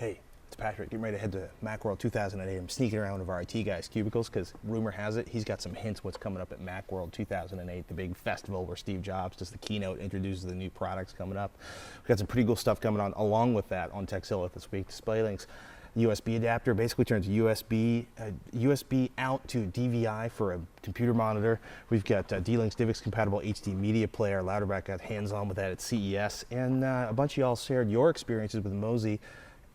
Hey, it's Patrick. Getting ready to head to Macworld 2008. I'm sneaking around one of our IT guys' cubicles because rumor has it he's got some hints what's coming up at Macworld 2008, the big festival where Steve Jobs does the keynote, introduces the new products coming up. We've got some pretty cool stuff coming on along with that on Techzilla this week. Displaylink USB adapter basically turns USB out to DVI for a computer monitor. We've got D-Link's Divx compatible HD media player. Louderback got hands-on with that at CES, and a bunch of y'all shared your experiences with Mozy,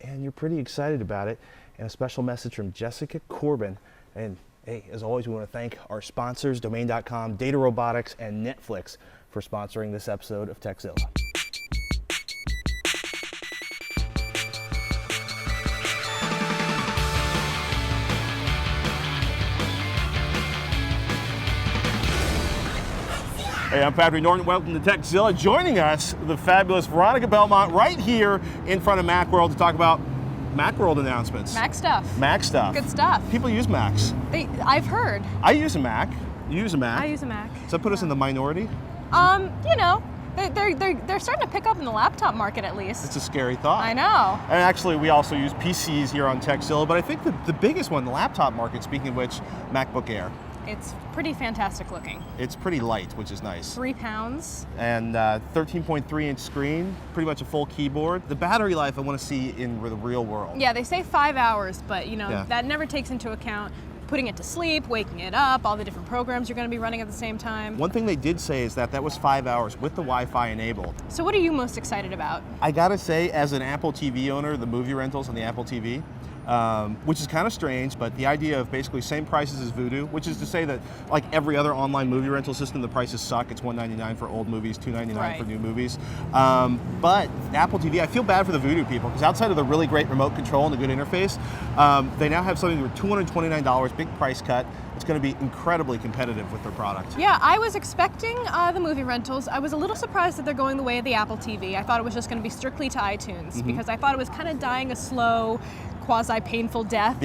and you're pretty excited about it. And a special message from Jessica Corbin. And hey, as always, we want to thank our sponsors, Domain.com, Data Robotics, and Netflix for sponsoring this episode of Techzilla. Hey, I'm Patrick Norton. Welcome to Techzilla. Joining us, the fabulous Veronica Belmont, right here in front of Macworld to talk about Macworld announcements. Mac stuff. Mac stuff. Good stuff. People use Macs. I've heard. I use a Mac. You use a Mac. I use a Mac. Does that put us in the minority? You know, they're starting to pick up in the laptop market at least. It's a scary thought. I know. And actually, we also use PCs here on Techzilla, but I think the biggest one, the laptop market, speaking of which, MacBook Air. It's pretty fantastic looking. It's pretty light, which is nice. 3 pounds. And 13.3-inch screen, pretty much a full keyboard. The battery life I want to see in the real world. Yeah, they say 5 hours, but you know, that never takes into account putting it to sleep, waking it up, all the different programs you're going to be running at the same time. One thing they did say is that was 5 hours with the Wi-Fi enabled. So what are you most excited about? I gotta say, as an Apple TV owner, the movie rentals on the Apple TV, which is kind of strange, but the idea of basically same prices as Vudu, which is to say that like every other online movie rental system, the prices suck. It's $199 for old movies, $299 for new movies. But Apple TV, I feel bad for the Vudu people because outside of the really great remote control and the good interface, they now have something for $229, big price cut. It's going to be incredibly competitive with their product. Yeah, I was expecting the movie rentals. I was a little surprised that they're going the way of the Apple TV. I thought it was just going to be strictly to iTunes because I thought it was kind of dying a slow, quasi-painful death,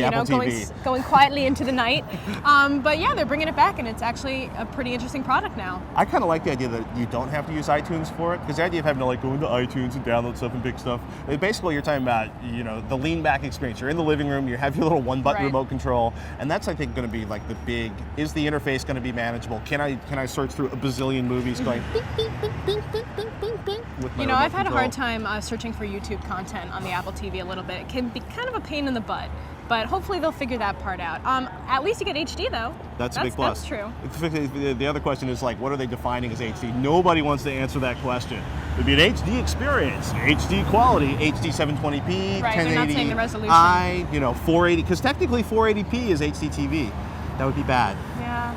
going quietly into the night. But yeah, they're bringing it back, and it's actually a pretty interesting product now. I kind of like the idea that you don't have to use iTunes for it, because the idea of having to like go into iTunes and download stuff and pick stuff, basically you're talking about, you know, the lean back experience. You're in the living room, you have your little one-button remote control, and that's I think going to be like the big, is the interface going to be manageable? Can I search through a bazillion movies going bing, bing, bing, bing, bing, bing, bing, bing? You know, I've had a hard time searching for YouTube content on the Apple TV a little bit. It can be kind of a pain in the butt, but hopefully they'll figure that part out. At least you get HD though. That's a big plus. That's true. The other question is like, what are they defining as HD? Nobody wants to answer that question. It'd be an HD experience, HD quality, HD 720p, right, 1080, they're not saying the resolution. you know, 480, because technically 480p is HD TV. That would be bad. Yeah.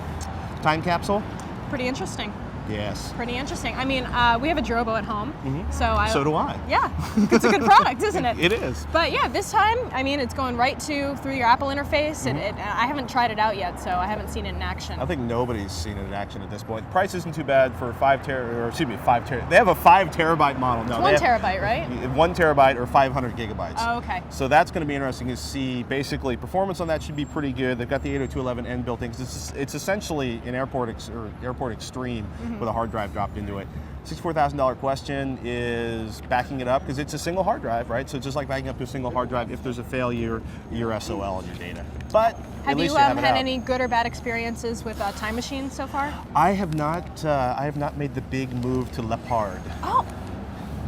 Time Capsule? Pretty interesting. Yes. Pretty interesting. I mean, we have a Drobo at home, so do I. Yeah, it's a good product, isn't it? It is. But yeah, this time, I mean, it's going right through your Apple interface. I haven't tried it out yet, so I haven't seen it in action. I think nobody's seen it in action at this point. The price isn't too bad for 5 terabyte. They have a 5 terabyte model. No, it's 1 terabyte, right? 1 terabyte or 500 gigabytes. Oh, okay. So that's going to be interesting to see. Basically, performance on that should be pretty good. They've got the 802.11n built in. It's essentially an Airport Extreme with a hard drive dropped into it. $64,000 question is backing it up because it's a single hard drive, right? So it's just like backing up to a single hard drive. If there's a failure, you're SOL on your data. But have you had any good or bad experiences with Time Machine so far? I have not. I have not made the big move to Leopard. Oh,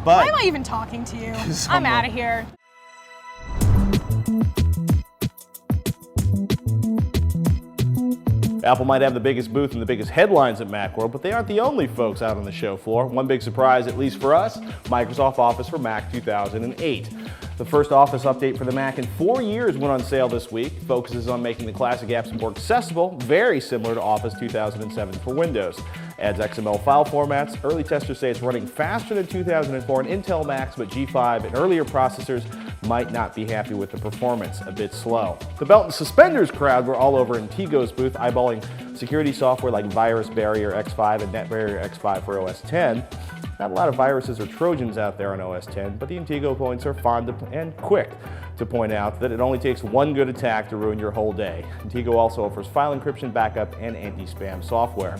but why am I even talking to you? I'm out of here. Apple might have the biggest booth and the biggest headlines at Macworld, but they aren't the only folks out on the show floor. One big surprise, at least for us, Microsoft Office for Mac 2008. The first Office update for the Mac in 4 years went on sale this week. Focuses on making the classic apps more accessible, very similar to Office 2007 for Windows. Adds XML file formats. Early testers say it's running faster than 2004 and Intel Macs, but G5 and earlier processors might not be happy with the performance, a bit slow. The belt and suspenders crowd were all over Intigo's booth, eyeballing security software like Virus Barrier X5 and Net Barrier X5 for OS X. Not a lot of viruses or Trojans out there on OS X, but the Intigo points are fond and quick to point out that it only takes one good attack to ruin your whole day. Intigo also offers file encryption, backup, and anti-spam software.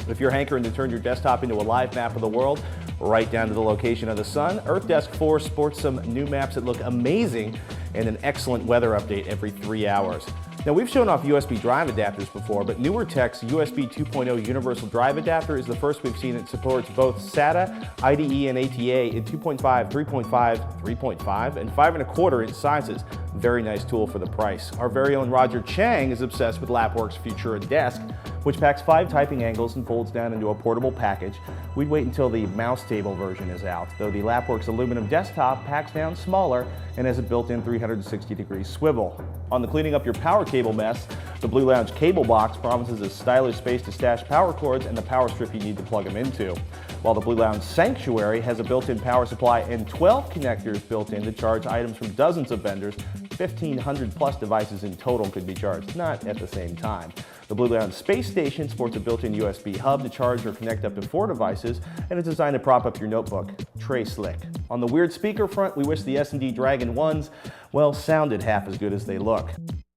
If you're hankering to turn your desktop into a live map of the world, right down to the location of the sun. EarthDesk 4 sports some new maps that look amazing and an excellent weather update every 3 hours. Now, we've shown off USB drive adapters before, but newer tech's USB 2.0 universal drive adapter is the first we've seen that supports both SATA, IDE, and ATA in 2.5, 3.5, 3.5, and 5.25 inch sizes. Very nice tool for the price. Our very own Roger Chang is obsessed with Lapworks Futura Desk, which packs 5 typing angles and folds down into a portable package. We'd wait until the mouse table version is out, though the Lapworks aluminum desktop packs down smaller and has a built-in 360-degree swivel. On the cleaning up your power cable mess, the Blue Lounge cable box promises a stylish space to stash power cords and the power strip you need to plug them into. While the Blue Lounge Sanctuary has a built-in power supply and 12 connectors built in to charge items from dozens of vendors, 1,500 plus devices in total could be charged, not at the same time. The Blue Lounge Space Station sports a built-in USB hub to charge or connect up to 4 devices, and it's designed to prop up your notebook. Tray slick. On the weird speaker front, we wish the S&D Dragon 1s, well, sounded half as good as they look.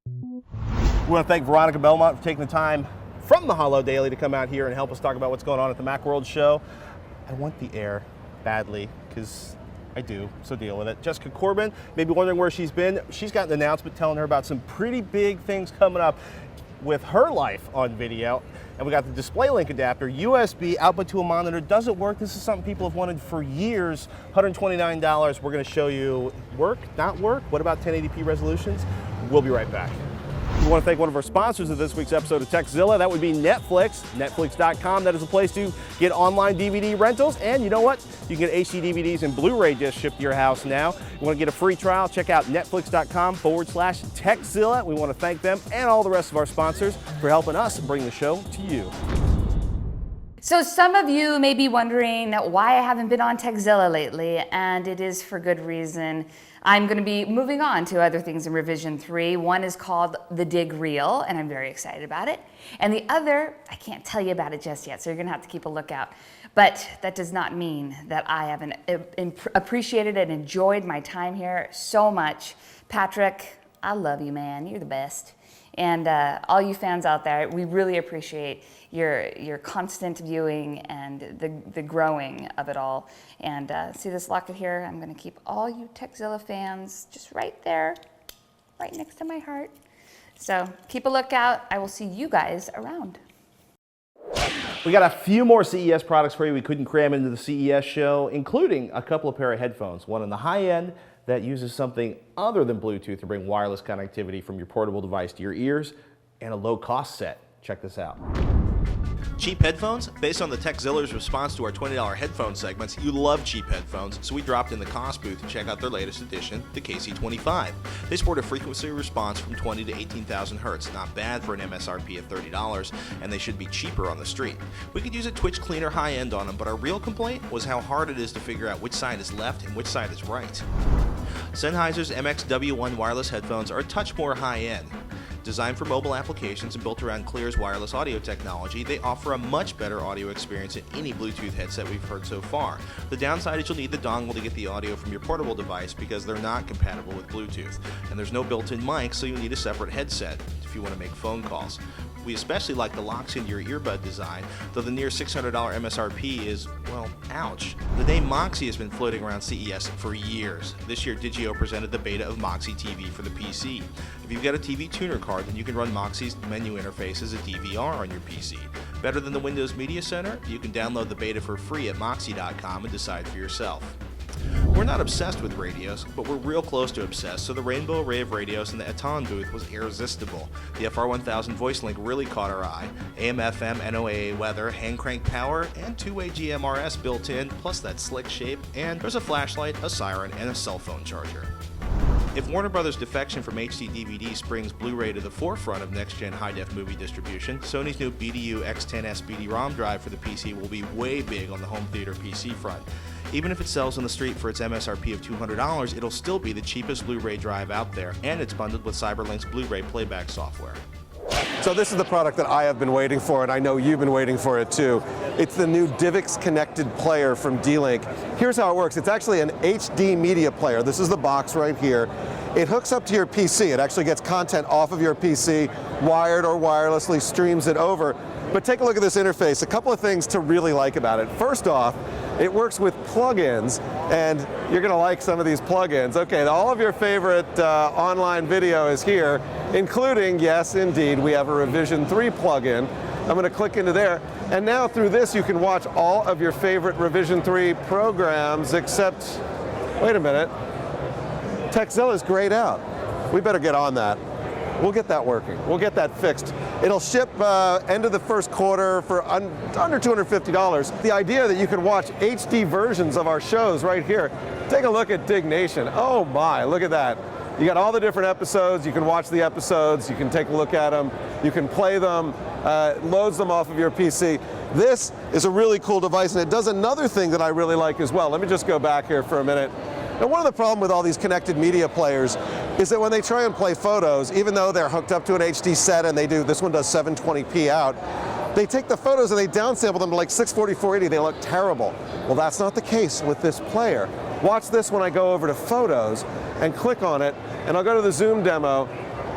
We want to thank Veronica Belmont for taking the time from the Holo Daily to come out here and help us talk about what's going on at the Macworld show. I want the Air badly, because I do, so deal with it. Jessica Corbin, maybe wondering where she's been. She's got an announcement telling her about some pretty big things coming up with her life on video. And we got the Displaylink adapter, USB output to a monitor. Does it work? This is something people have wanted for years. $129. We're going to show you work, not work. What about 1080p resolutions? We'll be right back. We want to thank one of our sponsors of this week's episode of Techzilla. That would be Netflix, netflix.com. That is a place to get online DVD rentals. And you know what? You can get HD DVDs and Blu-ray discs shipped to your house now. You want to get a free trial? Check out netflix.com/Techzilla. We want to thank them and all the rest of our sponsors for helping us bring the show to you. So some of you may be wondering why I haven't been on Techzilla lately, and it is for good reason. I'm going to be moving on to other things in Revision 3. One is called the Dig Reel, and I'm very excited about it. And the other, I can't tell you about it just yet, so you're going to have to keep a lookout. But that does not mean that I haven't appreciated and enjoyed my time here so much. Patrick, I love you, man. You're the best. And all you fans out there, we really appreciate your constant viewing and the growing of it all. And see this locket here? I'm going to keep all you Techzilla fans just right there, right next to my heart. So keep a lookout. I will see you guys around. We got a few more CES products for you we couldn't cram into the CES show, including a couple of pair of headphones, one on the high end that uses something other than Bluetooth to bring wireless connectivity from your portable device to your ears, and a low-cost set. Check this out. Cheap headphones? Based on the Techzilla's response to our $20 headphone segments, you love cheap headphones, so we dropped in the cost booth to check out their latest edition, the KC25. They support a frequency response from 20 to 18,000 hertz. Not bad for an MSRP of $30, and they should be cheaper on the street. We could use a Twitch cleaner high end on them, but our real complaint was how hard it is to figure out which side is left and which side is right. Sennheiser's MX-W1 wireless headphones are a touch more high end. Designed for mobile applications and built around Clear's wireless audio technology, they offer a much better audio experience than any Bluetooth headset we've heard so far. The downside is you'll need the dongle to get the audio from your portable device because they're not compatible with Bluetooth. And there's no built-in mic, so you'll need a separate headset if you want to make phone calls. We especially like the locks into your earbud design, though the near $600 MSRP is, well, ouch. The name Moxie has been floating around CES for years. This year, Digio presented the beta of Moxie TV for the PC. If you've got a TV tuner card, then you can run Moxie's menu interface as a DVR on your PC. Better than the Windows Media Center? You can download the beta for free at moxie.com and decide for yourself. We're not obsessed with radios, but we're real close to obsessed, so the rainbow array of radios in the Eton booth was irresistible. The FR1000 voice link really caught our eye. AM, FM, NOAA weather, hand crank power, and two-way GMRS built in, plus that slick shape, and there's a flashlight, a siren, and a cell phone charger. If Warner Brothers' defection from HD DVD springs Blu-ray to the forefront of next-gen high-def movie distribution, Sony's new BDU X10S BD-ROM drive for the PC will be way big on the home theater PC front. Even if it sells on the street for its MSRP of $200, it'll still be the cheapest Blu-ray drive out there, and it's bundled with Cyberlink's Blu-ray playback software. So this is the product that I have been waiting for, and I know you've been waiting for it too. It's the new Divx connected player from D-Link. Here's how it works. It's actually an HD media player. This is the box right here. It hooks up to your PC. It actually gets content off of your PC, wired or wirelessly streams it over. But take a look at this interface. A couple of things to really like about it. First off, It works with plugins, and you're going to like some of these plugins. Okay, all of your favorite online video is here, including, yes, indeed, we have a Revision 3 plugin. I'm going to click into there, and now through this you can watch all of your favorite Revision 3 programs, except, wait a minute, Tekzilla's grayed out. We better get on that. We'll get that working. We'll get that fixed. It'll ship end of the first quarter for under $250. The idea that you can watch HD versions of our shows right here. Take a look at Dig Nation. Oh my, look at that. You got all the different episodes. You can watch the episodes. You can take a look at them. You can play them. Loads them off of your PC. This is a really cool device, and it does another thing that I really like as well. Let me just go back here for a minute. Now, one of the problems with all these connected media players is that when they try and play photos, even though they're hooked up to an HD set and they do, this one does 720p out, they take the photos and they downsample them to like 640, 480. They look terrible. Well, that's not the case with this player. Watch this when I go over to Photos and click on it, and I'll go to the Zoom demo,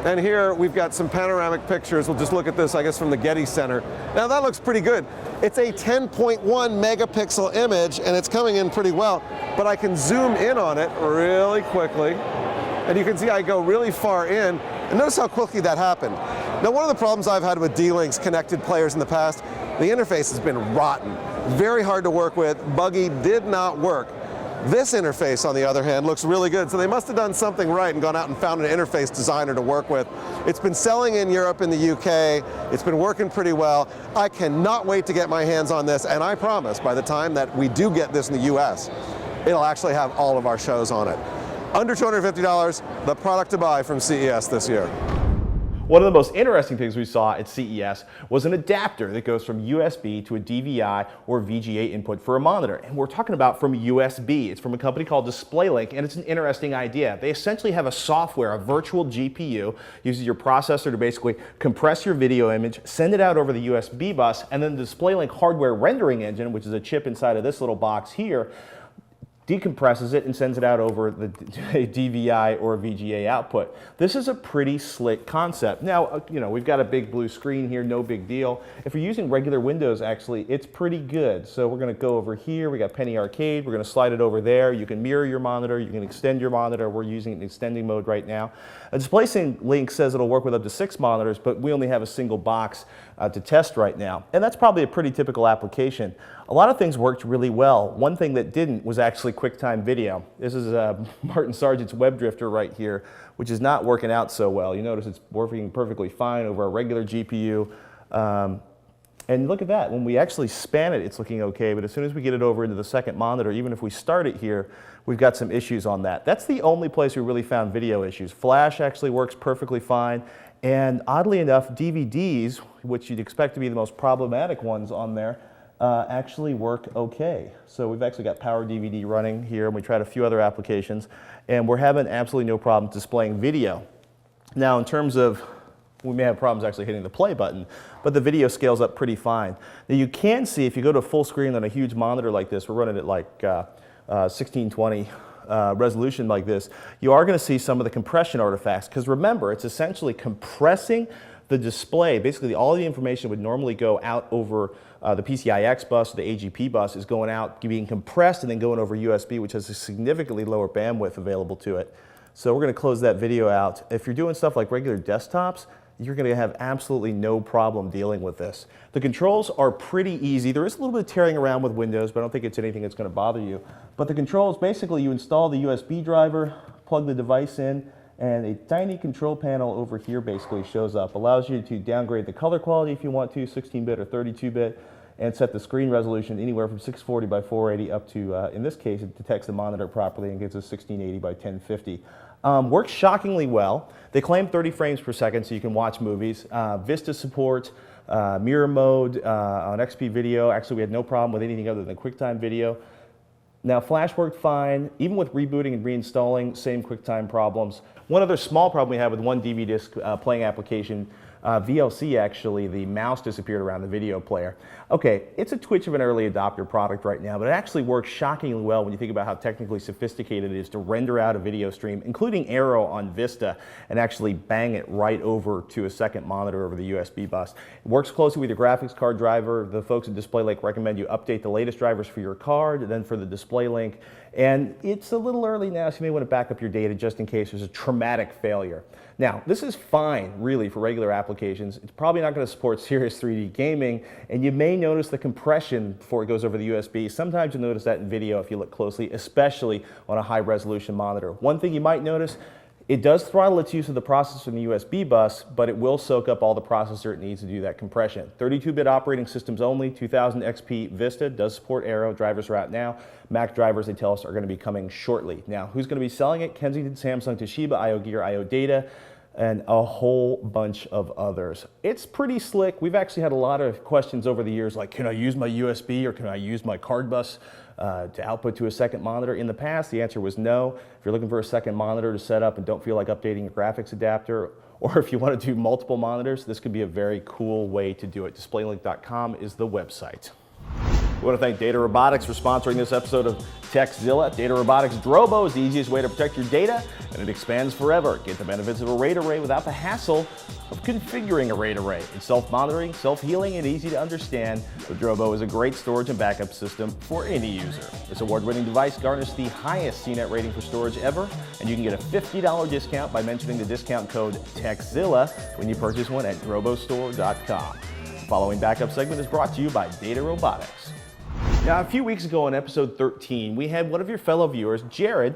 and here we've got some panoramic pictures. We'll just look at this, I guess, from the Getty Center. Now that looks pretty good. It's a 10.1 megapixel image, and it's coming in pretty well, but I can zoom in on it really quickly, and you can see I go really far in, and notice how quickly that happened. Now, one of the problems I've had with D-Link's connected players in the past, the interface has been rotten, very hard to work with, buggy, did not work. This interface, on the other hand, looks really good, so they must have done something right and gone out and found an interface designer to work with. It's been selling in Europe and the UK. It's been working pretty well. I cannot wait to get my hands on this, and I promise by the time that we do get this in the US, it'll actually have all of our shows on it. Under $250, the product to buy from CES this year. One of the most interesting things we saw at CES was an adapter that goes from USB to a DVI or VGA input for a monitor. And we're talking about from USB. It's from a company called Displaylink, and it's an interesting idea. They essentially have a software, a virtual GPU, uses your processor to basically compress your video image, send it out over the USB bus, and then the Displaylink hardware rendering engine, which is a chip inside of this little box here, decompresses it and sends it out over the DVI or VGA output. This is a pretty slick concept. Now, you know, we've got a big blue screen here, no big deal. If you're using regular Windows, actually, it's pretty good. So we're going to go over here. We got Penny Arcade. We're going to slide it over there. You can mirror your monitor. You can extend your monitor. We're using it in extending mode right now. Displaylink says it'll work with up to 6 monitors, but we only have a single box to test right now. And that's probably a pretty typical application. A lot of things worked really well. One thing that didn't was actually QuickTime video. This is Martin Sargent's WebDrifter right here, which is not working out so well. You notice it's working perfectly fine over a regular GPU. And look at that, when we actually span it, it's looking okay, but as soon as we get it over into the second monitor, even if we start it here, we've got some issues on that. That's the only place we really found video issues. Flash actually works perfectly fine, and oddly enough, DVDs, which you'd expect to be the most problematic ones on there, actually work okay. So we've actually got Power DVD running here, and we tried a few other applications, and we're having absolutely no problem displaying video. Now, in terms of, we may have problems actually hitting the play button, but the video scales up pretty fine. Now you can see, if you go to full screen on a huge monitor like this, we're running at like 1620 resolution like this, you are going to see some of the compression artifacts, because remember, it's essentially compressing the display. Basically, all the information would normally go out over the PCIX bus or the AGP bus is going out, being compressed, and then going over USB, which has a significantly lower bandwidth available to it. So we're going to close that video out. If you're doing stuff like regular desktops, you're going to have absolutely no problem dealing with this. The controls are pretty easy. There is a little bit of tearing around with Windows, but I don't think it's anything that's going to bother you. But the controls, basically you install the USB driver, plug the device in, and a tiny control panel over here basically shows up. Allows you to downgrade the color quality if you want to, 16-bit or 32-bit, and set the screen resolution anywhere from 640 by 480 up to, in this case, it detects the monitor properly and gives us 1680 by 1050. Works shockingly well. They claim 30 frames per second so you can watch movies. Vista support, mirror mode on XP video. Actually, we had no problem with anything other than QuickTime video. Now, Flash worked fine. Even with rebooting and reinstalling, same QuickTime problems. One other small problem we had with one DV disc playing application VLC actually, the mouse disappeared around the video player. Okay, it's a twitch of an early adopter product right now, but it actually works shockingly well when you think about how technically sophisticated it is to render out a video stream, including Aero on Vista, and actually bang it right over to a second monitor over the USB bus. It works closely with your graphics card driver. The folks at Displaylink recommend you update the latest drivers for your card, then for the Displaylink. And it's a little early now, so you may want to back up your data just in case there's a traumatic failure. Now, this is fine, really, for regular applications. It's probably not going to support serious 3D gaming, and you may notice the compression before it goes over the USB. Sometimes you'll notice that in video if you look closely, especially on a high-resolution monitor. One thing you might notice, it does throttle its use of the processor in the USB bus, but it will soak up all the processor it needs to do that compression. 32-bit operating systems only, 2000 XP Vista does support Aero. Drivers are out now. Mac drivers, they tell us, are going to be coming shortly. Now, who's going to be selling it? Kensington, Samsung, Toshiba, IO Gear, IO Data, and a whole bunch of others. It's pretty slick. We've actually had a lot of questions over the years like, can I use my USB or can I use my card bus to output to a second monitor? In the past, the answer was no. If you're looking for a second monitor to set up and don't feel like updating your graphics adapter, or if you want to do multiple monitors, this could be a very cool way to do it. Displaylink.com is the website. We want to thank Data Robotics for sponsoring this episode of TechZilla. Data Robotics Drobo is the easiest way to protect your data, and it expands forever. Get the benefits of a RAID array without the hassle of configuring a RAID array. It's self-monitoring, self-healing, and easy to understand. The Drobo is a great storage and backup system for any user. This award-winning device garnished the highest CNET rating for storage ever, and you can get a $50 discount by mentioning the discount code TechZilla when you purchase one at drobostore.com. The following backup segment is brought to you by Data Robotics. Now, a few weeks ago in episode 13, we had one of your fellow viewers, Jared,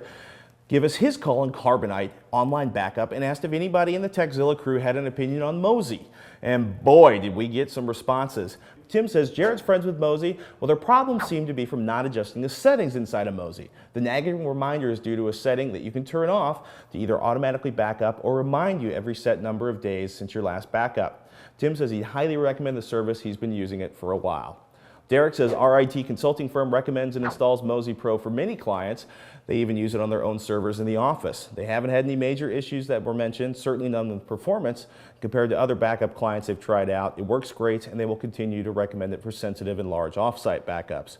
give us his call on Carbonite online backup and asked if anybody in the TechZilla crew had an opinion on Mozy. And boy, did we get some responses. Tim says Jared's friends with Mozy. Well, their problems seem to be from not adjusting the settings inside of Mozy. The nagging reminder is due to a setting that you can turn off to either automatically back up or remind you every set number of days since your last backup. Tim says he'd highly recommend the service. He's been using it for a while. Derek says our IT consulting firm recommends and installs Mozy Pro for many clients. They even use it on their own servers in the office. They haven't had any major issues that were mentioned, certainly none with performance. Compared to other backup clients they've tried out, it works great, and they will continue to recommend it for sensitive and large offsite backups.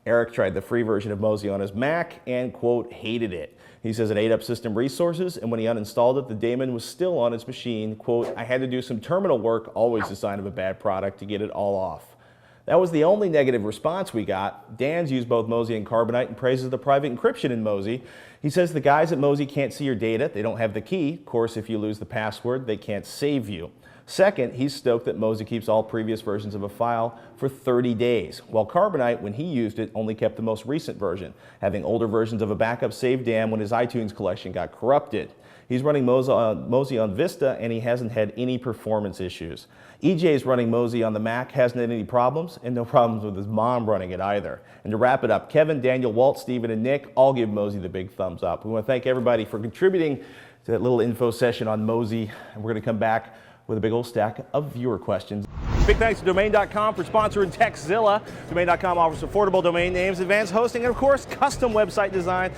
Eric tried the free version of Mozy on his Mac and, quote, hated it. He says it ate up system resources, and when he uninstalled it, the daemon was still on his machine. Quote, I had to do some terminal work, always a sign of a bad product, to get it all off. That was the only negative response we got. Dan's used both Mozy and Carbonite and praises the private encryption in Mozy. He says the guys at Mozy can't see your data. They don't have the key. Of course, if you lose the password, they can't save you. Second, he's stoked that Mozy keeps all previous versions of a file for 30 days, while Carbonite, when he used it, only kept the most recent version, having older versions of a backup saved Dan when his iTunes collection got corrupted. He's running Mozy on Vista, and he hasn't had any performance issues. EJ's running Mozy on the Mac, hasn't had any problems, and no problems with his mom running it either. And to wrap it up, Kevin, Daniel, Walt, Steven, and Nick all give Mozy the big thumbs up. We want to thank everybody for contributing to that little info session on Mozy, and we're going to come back with a big old stack of viewer questions. Big thanks to Domain.com for sponsoring TechZilla. Domain.com offers affordable domain names, advanced hosting, and of course, custom website design.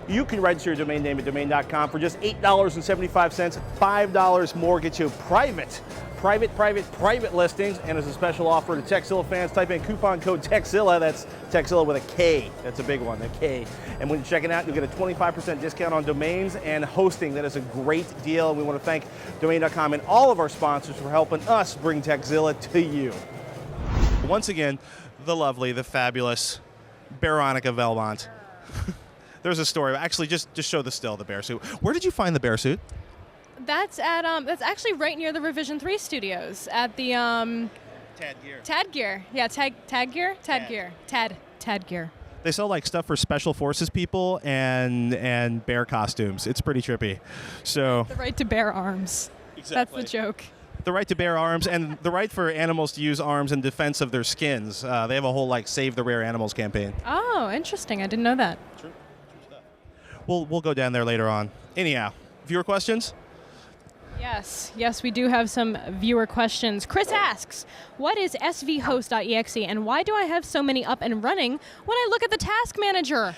You can register your domain name at Domain.com for just $8.75. $5 more gets you private listings. And as a special offer to TechZilla fans, type in coupon code TechZilla. That's TechZilla with a K. That's a big one, a K. And when you're checking out, you'll get a 25% discount on domains and hosting. That is a great deal. And we want to thank Domain.com and all of our sponsors for helping us bring TechZilla to you. Once again, the lovely, the fabulous Veronica Belmont. There's a story. Actually, just show the still, the bear suit. Where did you find the bear suit? That's at that's actually right near the Revision 3 studios at the Tad Gear. Yeah, Tad Gear. They sell like stuff for special forces people and bear costumes. It's pretty trippy. So the right to bear arms. Exactly. That's the joke. The right to bear arms and the right for animals to use arms in defense of their skins. They have a whole like Save the Rare Animals campaign. Oh, interesting. I didn't know that. True stuff. We'll go down there later on. Anyhow, viewer questions? Yes, we do have some viewer questions. Chris asks, what is svhost.exe and why do I have so many up and running when I look at the task manager?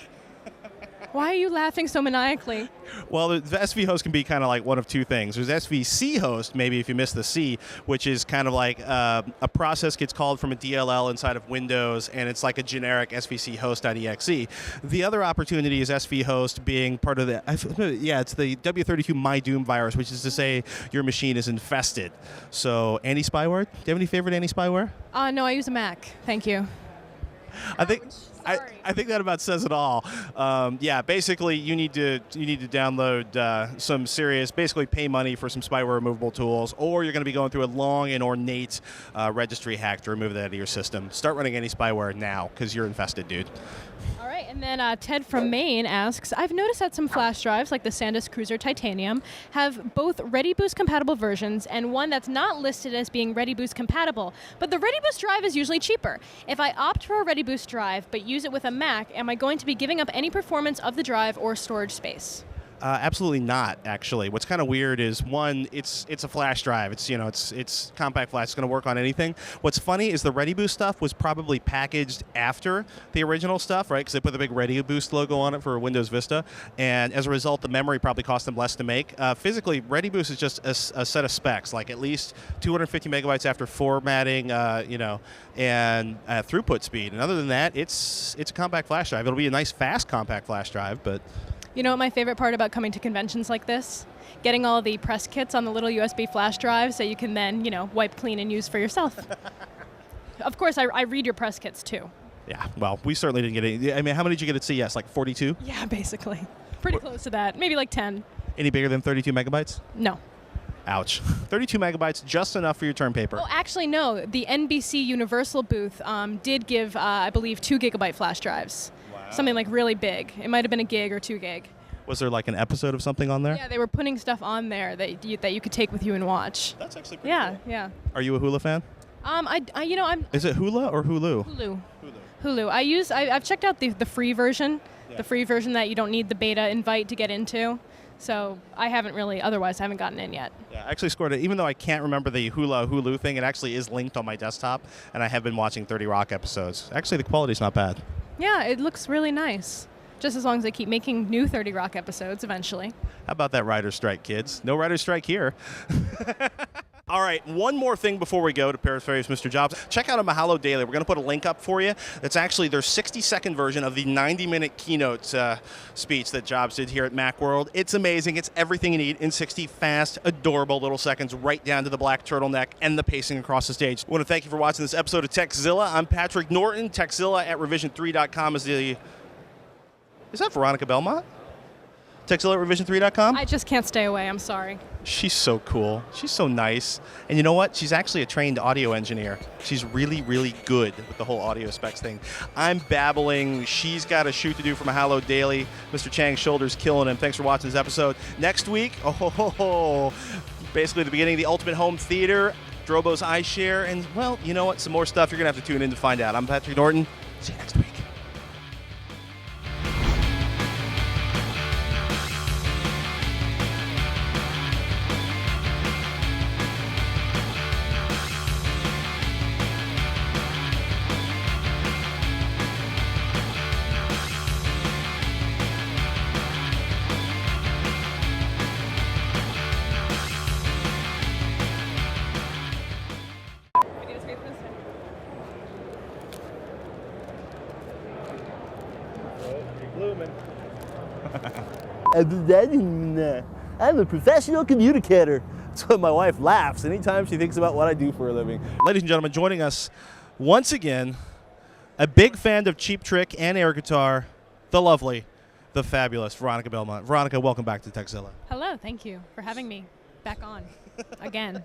Why are you laughing so maniacally? Well, the SV host can be kind of like one of two things. There's SVC host, maybe if you miss the C, which is kind of like a process gets called from a DLL inside of Windows, and it's like a generic SVC host.exe. The other opportunity is SV host being part of the, it's the W32 My Doom virus, which is to say your machine is infested. So, anti-spyware? Do you have any favorite anti-spyware? No, I use a Mac. Thank you. I think I think that about says it all. Basically, you need to download some serious, basically pay money for some spyware removable tools, or you're going to be going through a long and ornate registry hack to remove that out of your system. Start running any spyware now, because you're infested, dude. All right, and then Ted from Maine asks, I've noticed that some flash drives, like the SanDisk Cruiser Titanium, have both ReadyBoost compatible versions and one that's not listed as being ReadyBoost compatible. But the ReadyBoost drive is usually cheaper. If I opt for a ReadyBoost drive but use it with a Mac, am I going to be giving up any performance of the drive or storage space? Absolutely not, actually. What's kind of weird is, one, it's a flash drive. It's compact flash. It's going to work on anything. What's funny is the ReadyBoost stuff was probably packaged after the original stuff, right? Because they put the big ReadyBoost logo on it for Windows Vista, and as a result, the memory probably cost them less to make. Physically, ReadyBoost is just a set of specs, like at least 250 megabytes after formatting, and throughput speed. And other than that, it's a compact flash drive. It'll be a nice, fast compact flash drive, but. You know what my favorite part about coming to conventions like this? Getting all the press kits on the little USB flash drives that you can then, wipe clean and use for yourself. Of course, I read your press kits too. Yeah, well, we certainly didn't get any. I mean, how many did you get at CES? Like 42? Yeah, basically. Pretty close to that. Maybe like 10. Any bigger than 32 megabytes? No. Ouch. 32 megabytes, just enough for your term paper. Oh, actually, no. The NBC Universal booth did give, I believe, 2 gigabyte flash drives. Wow. Something like really big. It might have been a gig or 2 gig. Was there like an episode of something on there? Yeah, they were putting stuff on there that you could take with you and watch. That's actually pretty cool. Yeah. Are you a Hula fan? I'm. Is it Hula or Hulu? Hulu. I've checked out the free version, the free version that you don't need the beta invite to get into. So I haven't gotten in yet. Yeah, I actually scored it. Even though I can't remember the Hulu thing, it actually is linked on my desktop, and I have been watching 30 Rock episodes. Actually, the quality's not bad. Yeah, it looks really nice. Just as long as they keep making new 30 Rock episodes eventually. How about that writer's strike, kids? No writer's strike here. All right, one more thing before we go to Paraphrase Mr. Jobs. Check out a Mahalo Daily. We're going to put a link up for you. It's actually their 60-second version of the 90-minute keynote speech that Jobs did here at Macworld. It's amazing. It's everything you need in 60 fast, adorable little seconds, right down to the black turtleneck and the pacing across the stage. I want to thank you for watching this episode of TechZilla. I'm Patrick Norton. TechZilla at revision3.com is the... Is that Veronica Belmont? TechZilla at revision3.com? I just can't stay away. I'm sorry. She's so cool. She's so nice. And you know what? She's actually a trained audio engineer. She's really, really good with the whole audio specs thing. I'm babbling. She's got a shoot to do for Mahalo Daily. Mr. Chang's shoulder's killing him. Thanks for watching this episode. Next week, basically the beginning of the Ultimate Home Theater, Drobo's iShare, and, well, you know what? Some more stuff you're going to have to tune in to find out. I'm Patrick Norton. See you next week. I'm a professional communicator. That's what my wife laughs anytime she thinks about what I do for a living. Ladies and gentlemen, joining us once again, a big fan of Cheap Trick and air guitar, the lovely, the fabulous Veronica Belmont. Veronica, welcome back to TechZilla. Hello, thank you for having me back on again.